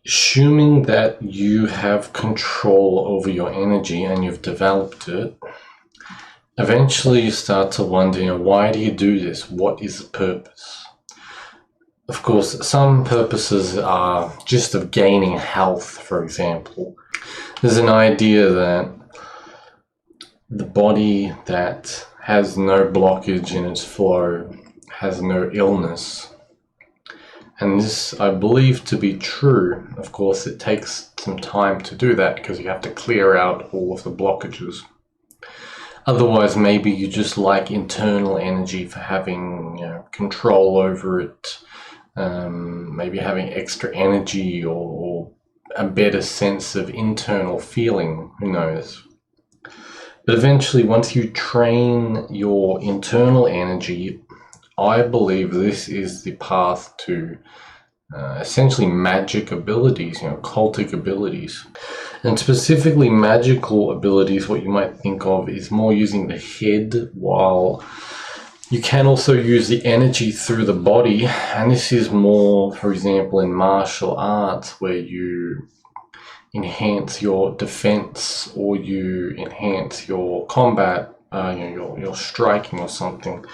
Assuming that you have control over your energy and you've developed it, eventually you start to wonder, why do you do this? What is the purpose? Of course, some purposes are just of gaining health, for example. There's an idea that the body that has no blockage in its flow has no illness. And this I believe to be true. Of course, it takes some time to do that because you have to clear out all of the blockages. Otherwise, maybe you just like internal energy for having control over it, maybe having extra energy or a better sense of internal feeling, who knows. But eventually, once you train your internal energy, I believe this is the path to essentially magic abilities, cultic abilities. And specifically magical abilities, what you might think of is more using the head, while you can also use the energy through the body. And this is more, for example, in martial arts, where you enhance your defense or you enhance your combat, your striking or something.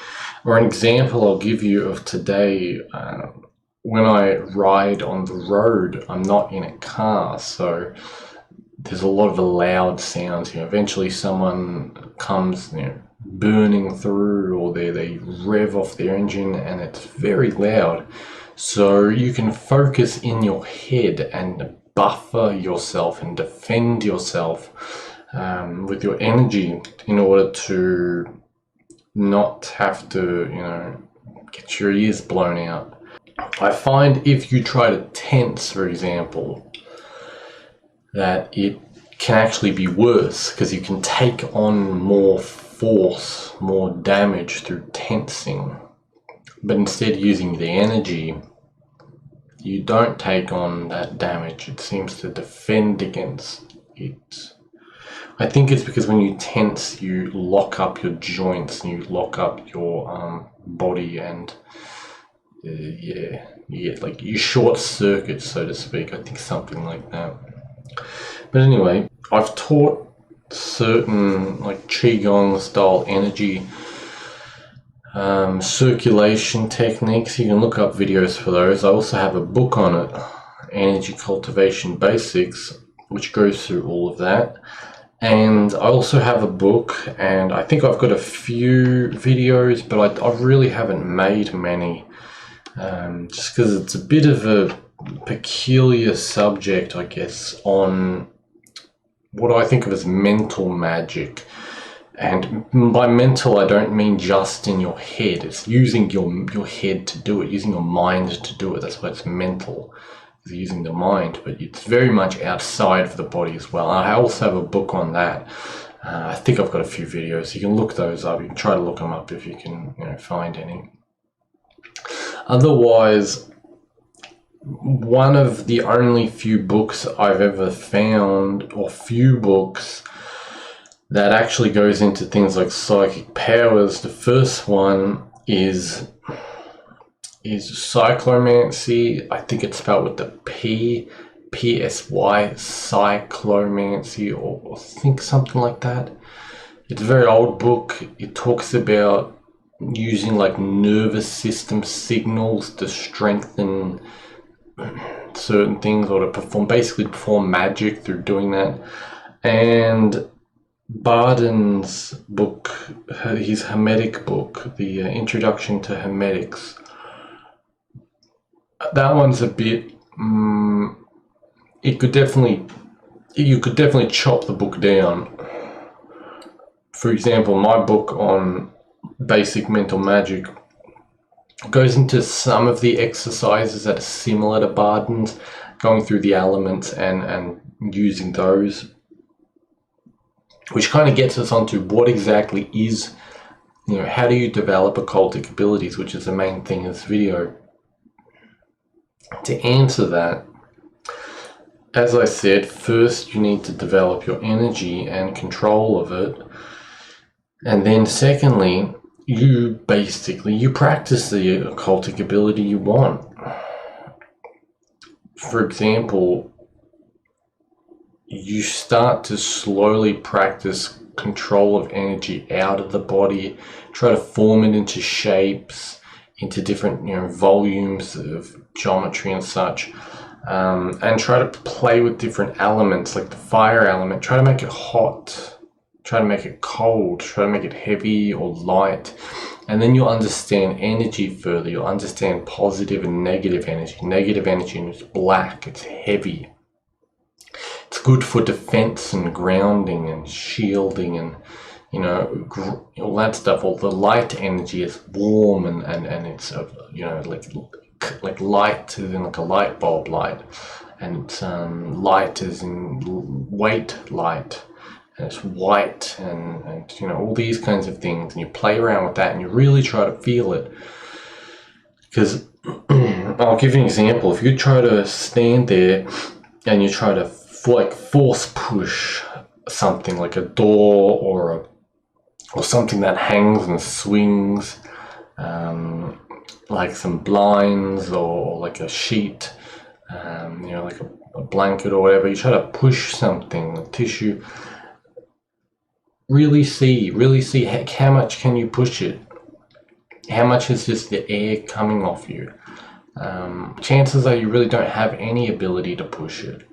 Or an example I'll give you of today, when I ride on the road, I'm not in a car, so there's a lot of loud sounds. Eventually someone comes burning through, or they rev off their engine and it's very loud. So you can focus in your head and buffer yourself and defend yourself with your energy in order to not have to, get your ears blown out. I find if you try to tense, for example, that it can actually be worse because you can take on more force, more damage through tensing. But instead using the energy, you don't take on that damage. It seems to defend against it. I think it's because when you tense, you lock up your joints and you lock up your body, and like you short circuit, so to speak. I think something like that. But anyway, I've taught certain like Qigong style energy circulation techniques. You can look up videos for those. I also have a book on it, Energy Cultivation Basics, which goes through all of that. And I also have a book, and I think I've got a few videos, but I really haven't made many, just because it's a bit of a peculiar subject, I guess, on what I think of as mental magic. And by mental, I don't mean just in your head. It's using your head to do it, using your mind to do it. That's why it's mental, is using the mind. But it's very much outside of the body as well. I also have a book on that. I think I've got a few videos. You can look those up. You can try to look them up if you can find any. Otherwise, one of the only few books I've ever found, or few books, that actually goes into things like psychic powers. The first one is Psychlomancy. I think it's spelled with the P-S-Y, Psychlomancy, or I think something like that. It's a very old book. It talks about using like nervous system signals to strengthen certain things, or to perform magic through doing that. And Barden's book, his Hermetic book, the Introduction to Hermetics, that one's a bit, you could definitely chop the book down. For example, my book on basic mental magic goes into some of the exercises that are similar to Barden's, going through the elements and using those, which kind of gets us onto what exactly is, how do you develop occultic abilities, which is the main thing in this video. To answer that, as I said, first you need to develop your energy and control of it. And then secondly, you practice the occultic ability you want. for example, you start to slowly practice control of energy out of the body, try to form it into shapes, into different, volumes of geometry and such, and try to play with different elements, like the fire element. Try to make it hot, try to make it cold, try to make it heavy or light, and then you'll understand energy further. You'll understand positive and negative energy. Negative energy is black, it's heavy. It's good for defense and grounding and shielding and, all that stuff. All the light energy is warm and it's, like light as in like a light bulb light. And it's light as in weight light. And it's white and all these kinds of things. And you play around with that and you really try to feel it. Because I'll give you an example. If you try to stand there and you try to force push something like a door or something that hangs and swings, like some blinds or like a sheet, like a blanket or whatever. You try to push something, a tissue. Really see how much can you push it. How much is just the air coming off you. Chances are you really don't have any ability to push it,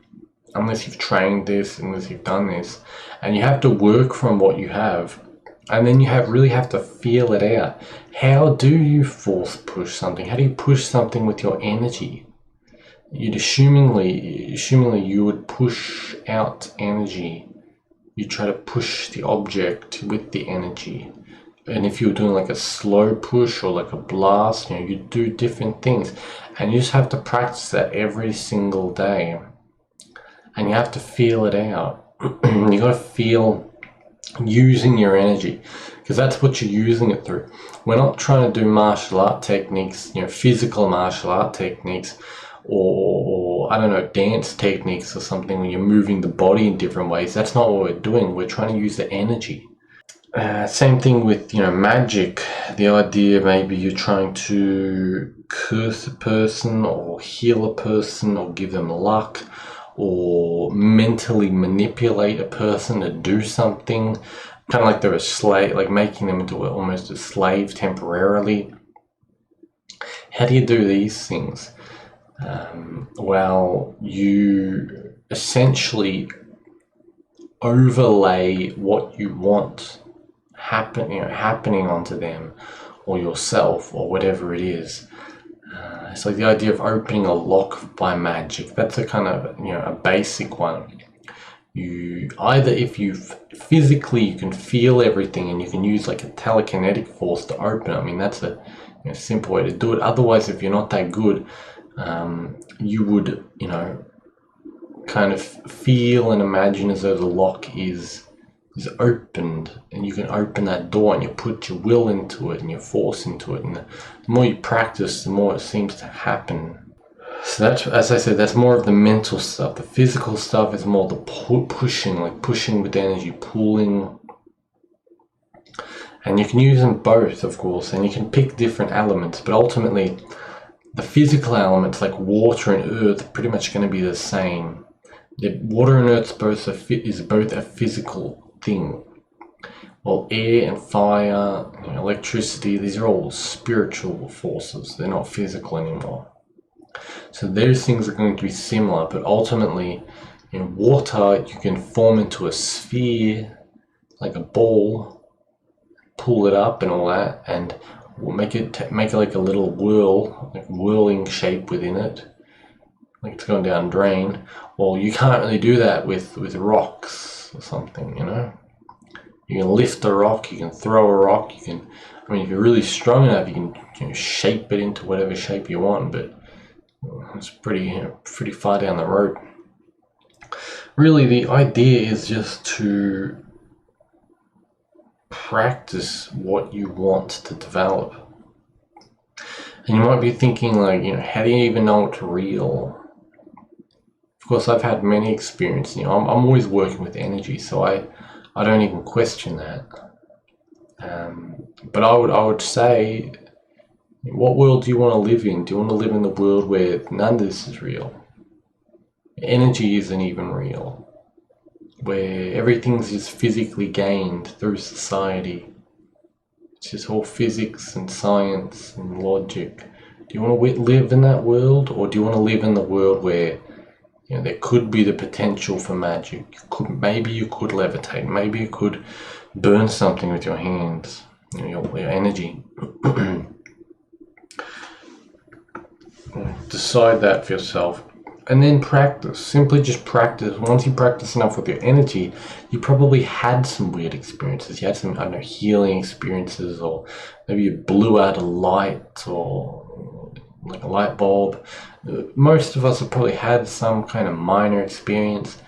unless you've trained this, unless you've done this, and you have to work from what you have, and then you really have to feel it out. How do you force push something? How do you push something with your energy? You'd assumingly you would push out energy. You try to push the object with the energy. And if you're doing like a slow push or like a blast, you do different things, and you just have to practice that every single day. And you have to feel it out. You got to feel using your energy, because that's what you're using it through. We're not trying to do martial art techniques, physical martial art techniques, or I don't know, dance techniques or something where you're moving the body in different ways. That's not what we're doing. We're trying to use the energy. Same thing with magic. The idea, maybe you're trying to curse a person or heal a person or give them luck, or mentally manipulate a person to do something, kind of like they're a slave, like making them into almost a slave temporarily. How do you do these things? Well, you essentially overlay what you want happening onto them or yourself or whatever it is. It's like the idea of opening a lock by magic. That's a kind of a basic one. You either, if you physically you can feel everything and you can use like a telekinetic force to open it. I mean, that's a simple way to do it. Otherwise, if you're not that good, you would kind of feel and imagine as though the lock is opened, and you can open that door and you put your will into it and your force into it, and the more you practice, the more it seems to happen. So that's, as I said, that's more of the mental stuff. The physical stuff is more the pushing, like pushing with energy, pulling. And you can use them both, of course, and you can pick different elements, but ultimately the physical elements like water and earth are pretty much going to be the same. The water and earth is both a physical thing, while air and fire, electricity, these are all spiritual forces. They're not physical anymore. So those things are going to be similar, but ultimately in water you can form into a sphere, like a ball, pull it up and all that, and make it like a little whirling shape within it, like it's going down drain. Well, you can't really do that with rocks or something. You can lift a rock, you can throw a rock, you can, if you're really strong enough, you can shape it into whatever shape you want, but it's pretty far down the road. Really, the idea is just to practice what you want to develop. And you might be thinking like, how do you even know it's real? Of course, I've had many experiences. I'm always working with energy, so I don't even question that. But I would say, what world do you want to live in? Do you want to live in the world where none of this is real? Energy isn't even real, where everything's just physically gained through society. It's just all physics and science and logic. Do you want to live in that world, or do you want to live in the world where there could be the potential for magic? Maybe you could levitate. Maybe you could burn something with your hands, your energy. Decide that for yourself. And then practice. Simply just practice. Once you practice enough with your energy, you probably had some weird experiences. You had some, healing experiences, or maybe you blew out a light, or like a light bulb. Most of us have probably had some kind of minor experience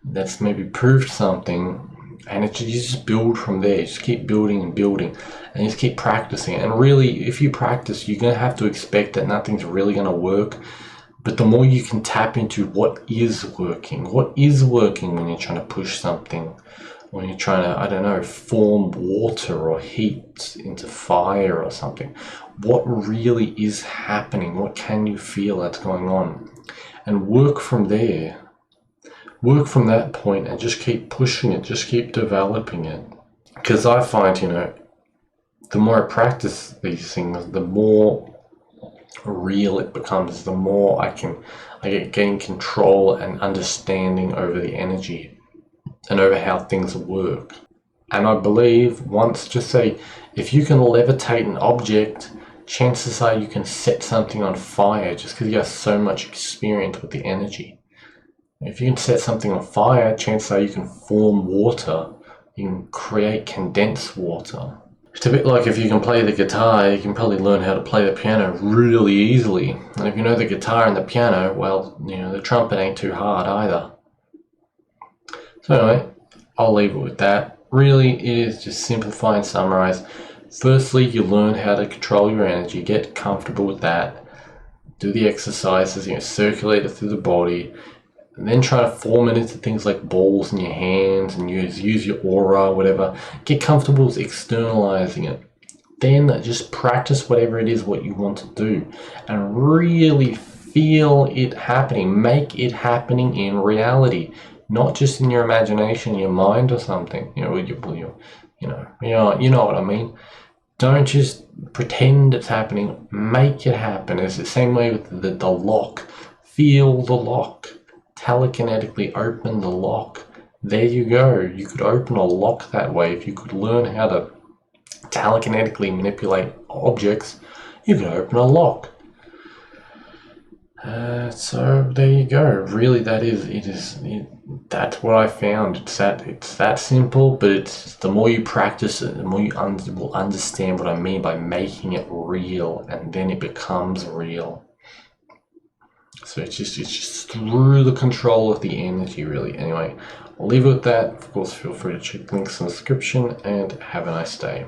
that's maybe proved something, and you just build from there. You just keep building and building, and you just keep practicing. And really, if you practice, you're going to have to expect that nothing's really going to work. But the more you can tap into what is working when you're trying to push something, when you're trying to, form water or heat into fire or something, what really is happening? What can you feel that's going on? And work from there. Work from that point and just keep pushing it, just keep developing it. Because I find, the more I practice these things, the more real it becomes, the more I gain control and understanding over the energy and over how things work. And I believe if you can levitate an object, chances are you can set something on fire just because you have so much experience with the energy. If you can set something on fire, chances are you can form water, you can create condensed water. It's a bit like if you can play the guitar, you can probably learn how to play the piano really easily. And if you know the guitar and the piano, well, the trumpet ain't too hard either. So anyway, I'll leave it with that. Really, it is just simplify and summarize. Firstly, you learn how to control your energy, get comfortable with that, do the exercises, circulate it through the body, and then try to form it into things like balls in your hands and use your aura, whatever. Get comfortable with externalizing it. Then just practice whatever it is what you want to do and really feel it happening. Make it happening in reality, not just in your imagination, your mind or something. You know what I mean. Don't just pretend it's happening. Make it happen. It's the same way with the lock. Feel the lock. Telekinetically open the lock. There you go. You could open a lock that way. If you could learn how to telekinetically manipulate objects, you could open a lock. So there you go. Really, that's what I found. It's that simple, but it's the more you practice it, the more you will understand what I mean by making it real, and then it becomes real. So it's just through the control of the energy, really. Anyway, I'll leave it with that. Of course, feel free to check links in the description, and have a nice day.